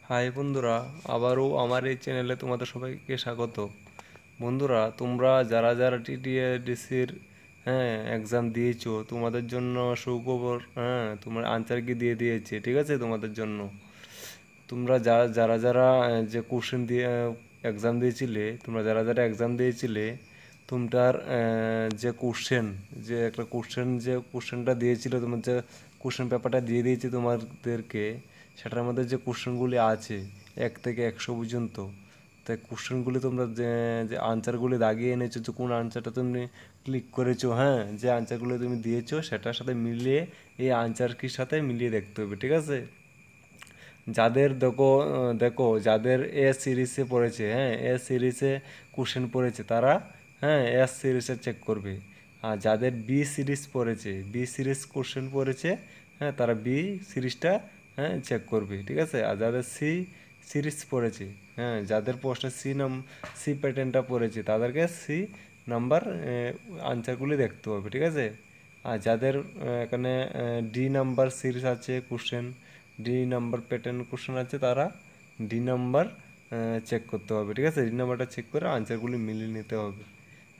High বন্ধুরা, আবারও আমার এই চ্যানেলে তোমাদের সবাইকে স্বাগত। বন্ধুরা, তোমরা যারা যারা টিটিএডিসির এক্সাম দিয়েছো, তোমাদের জন্য সুখবর। তোমার আনসার কি দিয়ে দিয়েছে, ঠিক আছে তোমাদের জন্য। তোমরা যারা যারা যারা যে কোশ্চেন দিয়ে এক্সাম দিয়েছিলে, তোমরা যারা যারা এক্সাম দিয়েছিলে, তোমার যে কোশ্চেন, যে একটা কোশ্চেন, যে কোশ্চেনটা দিয়েছিল, তোমার যে কোশ্চেন পেপারটা দিয়ে দিয়েছে তোমাদেরকে, সেটার মধ্যে যে কোশ্চেনগুলি আছে 1 থেকে 100 পর্যন্ত, তাই কোশ্চেনগুলি তোমরা যে যে আনসারগুলি দাগিয়ে এনেছো, যে কোন আনসারটা তুমি ক্লিক করেছো, যে আনসারগুলো তুমি দিয়েছো সেটার সাথে মিলিয়ে এই আনসার কির সাথে মিলিয়ে দেখতে হবে, ঠিক আছে। যাদের দেখো দেখো যাদের এ সিরিজে পড়েছে, এ সিরিজে কোশ্চেন পড়েছে, তারা এস সিরিজে চেক করবে। আর যাদের বি সিরিজ পড়েছে, বি সিরিজ কোশ্চেন পড়েছে, তারা বি সিরিজটা চেক করবে, ঠিক আছে। আর যাদের সি সিরিজ পড়েছে, যাদের প্রশ্নে সি প্যাটার্নটা পড়েছে, তাদেরকে সি নাম্বার আনসারগুলি দেখতে হবে, ঠিক আছে। আর যাদের এখানে ডি নাম্বার সিরিজ আছে question, D number pattern question আছে, তারা ডি নাম্বার চেক করতে হবে, ঠিক আছে। ডি নাম্বারটা চেক করে আনসারগুলি মিলিয়ে নিতে হবে,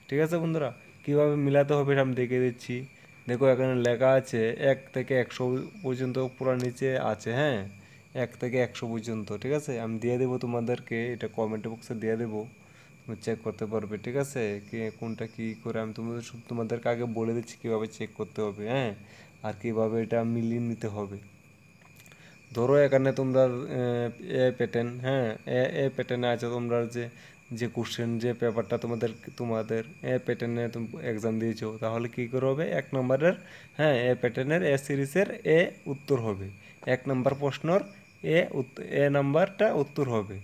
ঠিক আছে বন্ধুরা। কীভাবে মিলাতে হবে আমি দেখিয়ে দিচ্ছি। দেখো, এখানে লেখা আছে 1 থেকে 100 পর্যন্ত, পুরো নিচে আছে, 1 থেকে 100 পর্যন্ত, ঠিক আছে। আমি দিয়ে দেবো তোমাদেরকে, এটা কমেন্ট বক্সে দিয়ে দেবো, তুমি চেক করতে পারবে, ঠিক আছে। কে কোনটা কী করে আমি তোমাদেরকে আগে বলে দিচ্ছি কীভাবে চেক করতে হবে, আর কীভাবে এটা মিলিয়ে নিতে হবে। ধরো এখানে তোমরা এ প্যাটার্ন, এ প্যাটার্নে আছে তোমরা যে যে কোশ্চেন, যে পেপারটা তোমাদের তোমাদের এ প্যাটার্নে তুমি এক্সাম দিয়েছো, তাহলে কী করে হবে? 1 নম্বরের, এ প্যাটার্নের এ সিরিজের এ উত্তর হবে। 1 নম্বর প্রশ্নর এ নাম্বারটা উত্তর হবে।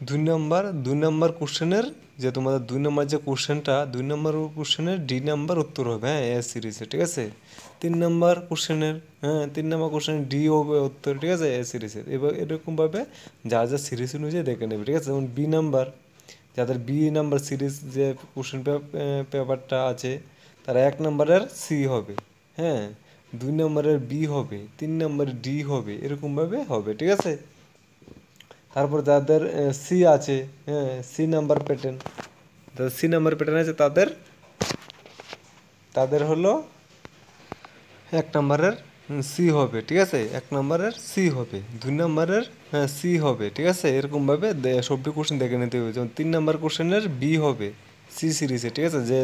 2 নম্বর কোশ্চেনের, যে তোমাদের 2 নম্বর যে কোশ্চেনটা, 2 নম্বর কোশ্চেনের ডি নাম্বার উত্তর হবে, এ সিরিজে, ঠিক আছে। 3 নম্বর কোশ্চেনের, 3 নম্বর কোশ্চেনের ডি হবে উত্তর, ঠিক আছে, এ সিরিজের। এবার এরকমভাবে যা যা সিরিজ অনুযায়ী দেখে নেবে, ঠিক আছে। যেমন বি নাম্বার, যাদের বি নাম্বার সিরিজ যে কোশ্চেন পেপারটা আছে, তারা 1 নম্বরের সি হবে, 2 নম্বরের বি হবে, 3 নম্বরের ডি হবে, এরকমভাবে হবে, ঠিক আছে। তারপর যাদের সি আছে, সি নাম্বার প্যাটার্ন, যাদের সি নাম্বার প্যাটার্ন আছে, তাদের তাদের হলো 1 নম্বরের সি হবে, ঠিক আছে। 1 নম্বরের সি হবে, 2 নম্বরের সি হবে, ঠিক আছে। এরকমভাবে সবটি কোশ্চেন দেখে নিতে হবে। যেমন 3 নম্বর কোশ্চেনের বি হবে সি সিরিজে, ঠিক আছে। যে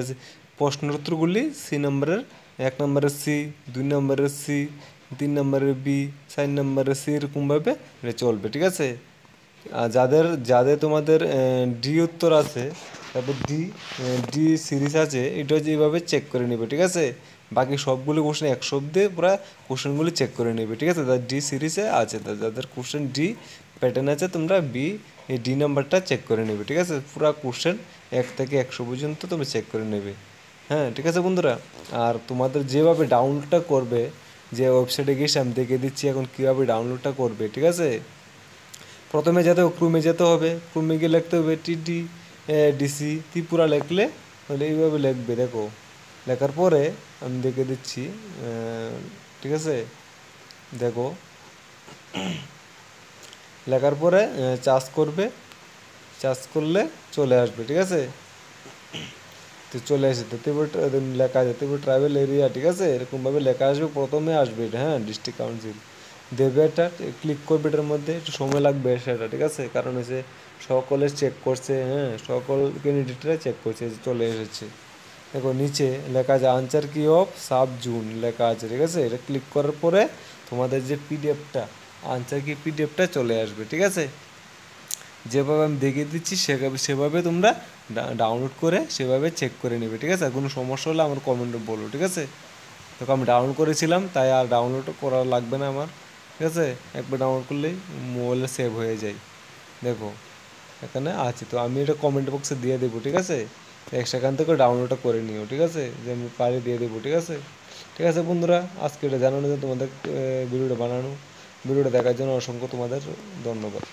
প্রশ্নের উত্তরগুলি সি নম্বরের, 1 নম্বরের সি, 2 নম্বরের সি, 3 নম্বরের বি, 4 নম্বরের সি, এরকমভাবে এটা চলবে, ঠিক আছে। আর যাদের যাদের তোমাদের ডি উত্তর আছে, তারপর ডি সিরিজ আছে, এটা যেভাবে চেক করে নেবে, ঠিক আছে। বাকি সবগুলো কোশ্চেন 100 অব্দি পুরো কোশ্চেনগুলি চেক করে নেবে, ঠিক আছে। যাদের ডি সিরিজে আছে, যাদের কোশ্চেন ডি প্যাটার্ন আছে, তোমরা বি এই ডি নাম্বারটা চেক করে নেবে, ঠিক আছে। পুরো কোশ্চেন 1 থেকে 100 পর্যন্ত তুমি চেক করে নেবে, ঠিক আছে বন্ধুরা। আর তোমাদের যেভাবে ডাউনলোডটা করবে, যে ওয়েবসাইটে গিয়ে আমি দেখে দিচ্ছি এখন কীভাবে ডাউনলোডটা করবে, ঠিক আছে। প্রথমে ক্রমে যেতে হবে, ক্রমে গিয়ে লিখতে হবে টিটি ডিসি ত্রিপুরা। লিখলে তাহলে এইভাবে লিখবে, দেখো। লেখার পরে আমি দেখে দিচ্ছি, ঠিক আছে। দেখো, লেখার পরে চার্জ করবে, চার্জ করলে চলে আসবে, ঠিক আছে। তো চলে আসে, তো লেখা আছে ত্রিপুরা ট্রাইবেল এরিয়া, ঠিক আছে। এরকমভাবে লেখা আসবে, প্রথমে আসবে এটা, ডিস্ট্রিক্ট কাউন্সিল দেবে। এটা ক্লিক করবে, এটার মধ্যে একটু সময় লাগবে সেটা, ঠিক আছে। কারণ হচ্ছে সকলে চেক করছে, সকল ক্যান্ডিডেটরা চেক করছে, চলে এসেছে। দেখো নিচে লেখা আছে আনসার কি অফ সাব-জুন লেখা আছে, ঠিক আছে। এটা ক্লিক করার পরে তোমাদের যে পিডিএফটা, আনসার কি পিডিএফটা চলে আসবে, ঠিক আছে। যেভাবে আমি দেখিয়ে দিচ্ছি সেভাবে তোমরা ডাউনলোড করে সেভাবে চেক করে নেবে, ঠিক আছে। আর কোনো সমস্যা হলে আমার কমেন্টে বলো, ঠিক আছে। দেখো, আমি ডাউনলোড করেছিলাম, তাই আর ডাউনলোড করা লাগবে না আমার, ঠিক আছে। একবার ডাউনলোড করলেই মোবাইলে সেভ হয়ে যায়। দেখো এখানে আছে, তো আমি এটা কমেন্ট বক্সে দিয়ে দেবো, ঠিক আছে। সেখান থেকে ডাউনলোডটা করে নিও, ঠিক আছে। যে আমি পারি দিয়ে দেবো, ঠিক আছে। ঠিক আছে বন্ধুরা, আজকে এটা জানানো যে তোমাদের ভিডিওটা বানানো, ভিডিওটা দেখার জন্য অসংখ্য তোমাদের ধন্যবাদ।